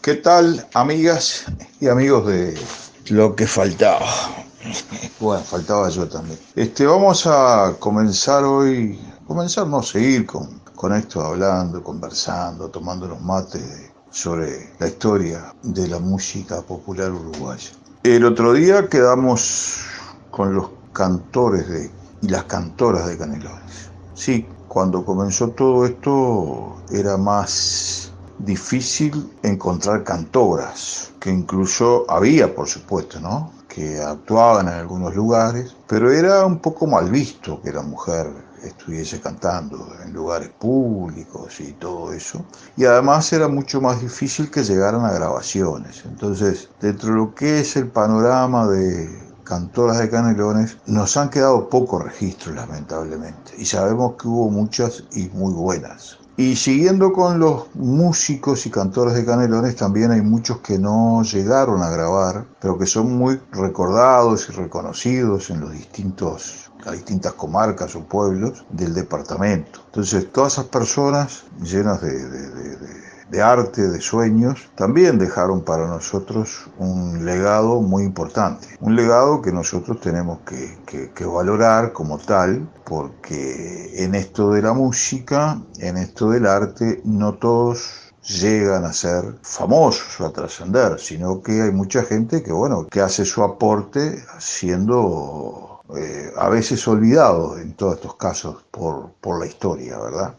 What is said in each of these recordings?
¿Qué tal, amigas y amigos de Lo que faltaba? Bueno, faltaba yo también. Vamos a comenzar hoy, no, seguir con esto, hablando, conversando, tomando unos mates sobre la historia de la música popular uruguaya. El otro día quedamos con los cantores y las cantoras de Canelones. Sí, cuando comenzó todo esto era más difícil encontrar cantoras, que incluso había, por supuesto, ¿no?, que actuaban en algunos lugares, pero era un poco mal visto que la mujer estuviese cantando en lugares públicos y todo eso. Y además era mucho más difícil que llegaran a grabaciones. Entonces, dentro de lo que es el panorama de cantoras de Canelones, nos han quedado pocos registros, lamentablemente. Y sabemos que hubo muchas y muy buenas. Y siguiendo con los músicos y cantores de Canelones, también hay muchos que no llegaron a grabar, pero que son muy recordados y reconocidos en las distintas comarcas o pueblos del departamento. Entonces, todas esas personas llenas de arte, de sueños, también dejaron para nosotros un legado muy importante. Un legado que nosotros tenemos que valorar como tal, porque en esto de la música, en esto del arte, no todos llegan a ser famosos o a trascender, sino que hay mucha gente que hace su aporte siendo a veces olvidado en todos estos casos por la historia, ¿verdad?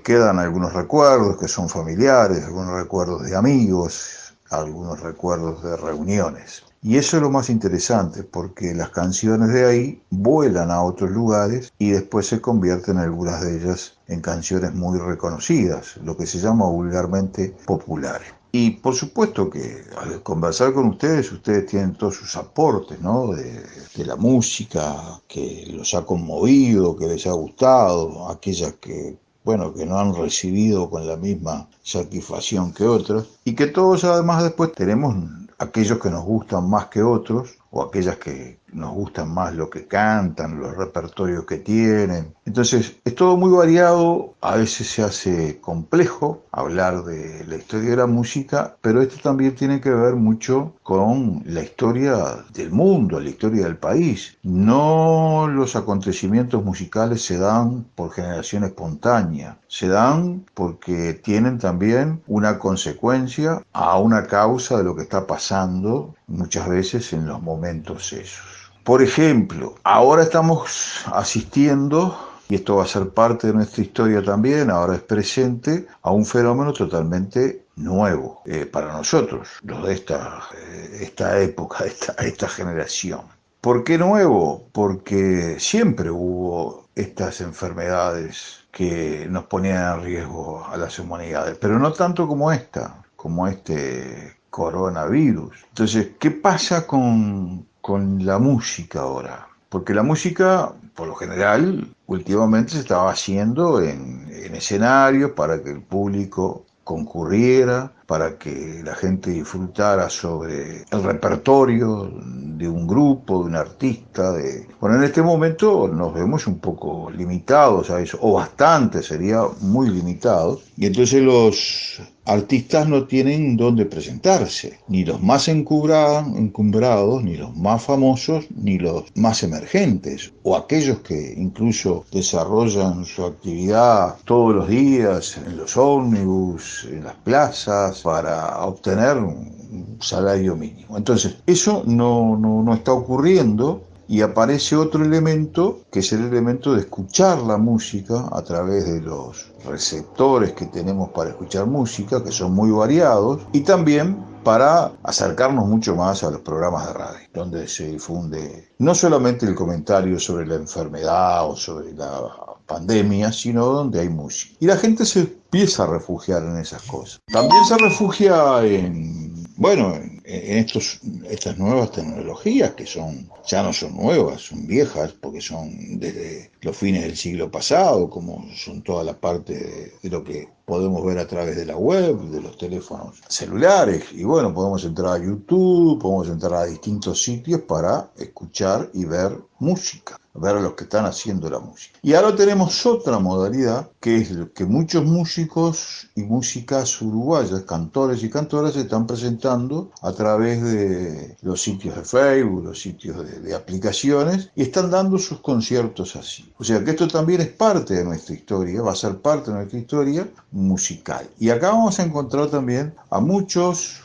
Quedan algunos recuerdos que son familiares, algunos recuerdos de amigos, algunos recuerdos de reuniones. Y eso es lo más interesante, porque las canciones de ahí vuelan a otros lugares y después se convierten algunas de ellas en canciones muy reconocidas, lo que se llama vulgarmente populares. Y por supuesto que al conversar con ustedes tienen todos sus aportes, ¿no?, de la música que los ha conmovido, que les ha gustado, aquellas que no han recibido con la misma satisfacción que otros, y que todos además después tenemos aquellos que nos gustan más que otros, o aquellas que nos gustan más lo que cantan, los repertorios que tienen. Entonces, es todo muy variado, a veces se hace complejo hablar de la historia de la música, pero esto también tiene que ver mucho con la historia del mundo, la historia del país. No los acontecimientos musicales se dan por generación espontánea, se dan porque tienen también una consecuencia a una causa de lo que está pasando muchas veces en los momentos esos. Por ejemplo, ahora estamos asistiendo, y esto va a ser parte de nuestra historia también, ahora es presente, a un fenómeno totalmente nuevo para nosotros, los de esta época, esta generación. ¿Por qué nuevo? Porque siempre hubo estas enfermedades que nos ponían en riesgo a las humanidades, pero no tanto como como este coronavirus. Entonces, ¿qué pasa con la música ahora? Porque la música, por lo general, últimamente se estaba haciendo en escenarios para que el público concurriera, para que la gente disfrutara sobre el repertorio de un grupo, de un artista. Bueno, en este momento nos vemos un poco limitados a eso, o bastante, sería muy limitados, y entonces los artistas no tienen dónde presentarse, ni los más encumbrados, ni los más famosos, ni los más emergentes, o aquellos que incluso desarrollan su actividad todos los días en los ómnibus, en las plazas, para obtener un salario mínimo. Entonces, eso no está ocurriendo. Y aparece otro elemento, que es el elemento de escuchar la música a través de los receptores que tenemos para escuchar música, que son muy variados, y también para acercarnos mucho más a los programas de radio, donde se difunde no solamente el comentario sobre la enfermedad o sobre la pandemia, sino donde hay música. Y la gente se empieza a refugiar en esas cosas. También se refugia en estas nuevas tecnologías que ya no son nuevas, son viejas, porque son desde los fines del siglo pasado, como son toda la parte de lo que podemos ver a través de la web, de los teléfonos celulares, y bueno, podemos entrar a YouTube, podemos entrar a distintos sitios para escuchar y ver música, ver a los que están haciendo la música. Y ahora tenemos otra modalidad, que es que muchos músicos y músicas uruguayas, cantores y cantoras, se están presentando a través de los sitios de Facebook, los sitios de aplicaciones, y están dando sus conciertos así. O sea que esto también es parte de nuestra historia, va a ser parte de nuestra historia musical. Y acá vamos a encontrar también a muchos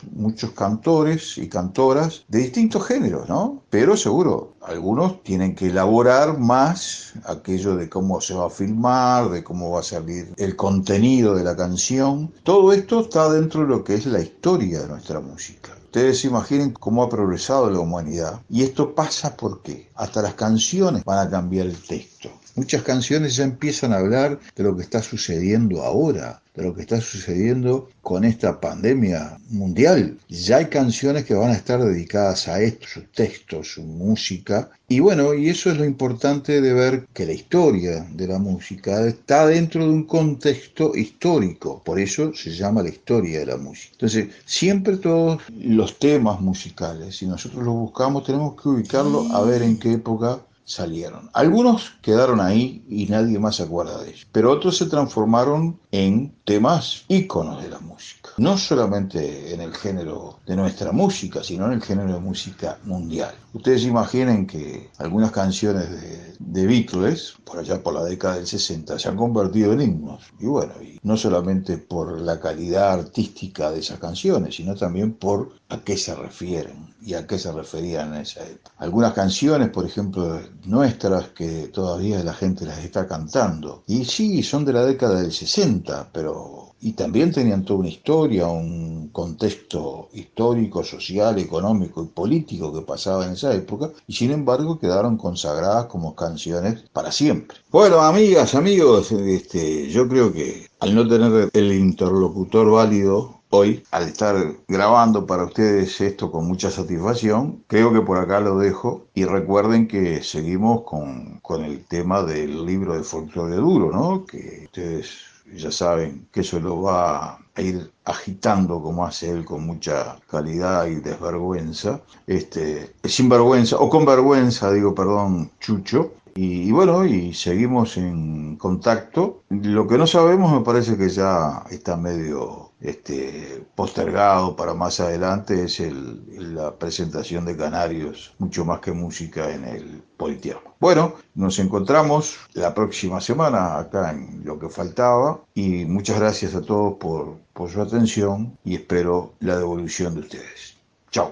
cantores y cantoras de distintos géneros, ¿no? Pero seguro, algunos tienen que elaborar más aquello de cómo se va a filmar, de cómo va a salir el contenido de la canción. Todo esto está dentro de lo que es la historia de nuestra música. Ustedes se imaginen cómo ha progresado la humanidad. Y esto pasa porque hasta las canciones van a cambiar el texto. Muchas canciones ya empiezan a hablar de lo que está sucediendo ahora, de lo que está sucediendo con esta pandemia mundial. Ya hay canciones que van a estar dedicadas a esto, sus textos, su música. Y bueno, y eso es lo importante de ver que la historia de la música está dentro de un contexto histórico. Por eso se llama la historia de la música. Entonces, siempre todos los temas musicales, si nosotros los buscamos, tenemos que ubicarlo a ver en qué época salieron. Algunos quedaron ahí y nadie más se acuerda de ellos, pero otros se transformaron en temas íconos de la música. No solamente en el género de nuestra música, sino en el género de música mundial. Ustedes imaginen que algunas canciones de Beatles, por allá por la década del 60, se han convertido en himnos. Y bueno, y no solamente por la calidad artística de esas canciones, sino también por a qué se refieren y a qué se referían en esa época. Algunas canciones, por ejemplo, nuestras, que todavía la gente las está cantando. Y sí, son de la década del 60, pero... Y también tenían toda una historia, un contexto histórico, social, económico y político que pasaba en esa época, y sin embargo quedaron consagradas como canciones para siempre. Bueno, amigas, amigos, yo creo que al no tener el interlocutor válido hoy, al estar grabando para ustedes esto con mucha satisfacción, creo que por acá lo dejo y recuerden que seguimos con el tema del libro de folclore duro, ¿no? Que ustedes ya saben que eso lo va a ir agitando como hace él con mucha calidad y desvergüenza, sin vergüenza, o con vergüenza, digo, perdón, Chucho. Y bueno, y seguimos en contacto. Lo que no sabemos me parece que ya está medio postergado para más adelante, es la presentación de Canarios, mucho más que música en el Politeama. Bueno, nos encontramos la próxima semana acá en Lo que Faltaba y muchas gracias a todos por su atención y espero la devolución de ustedes.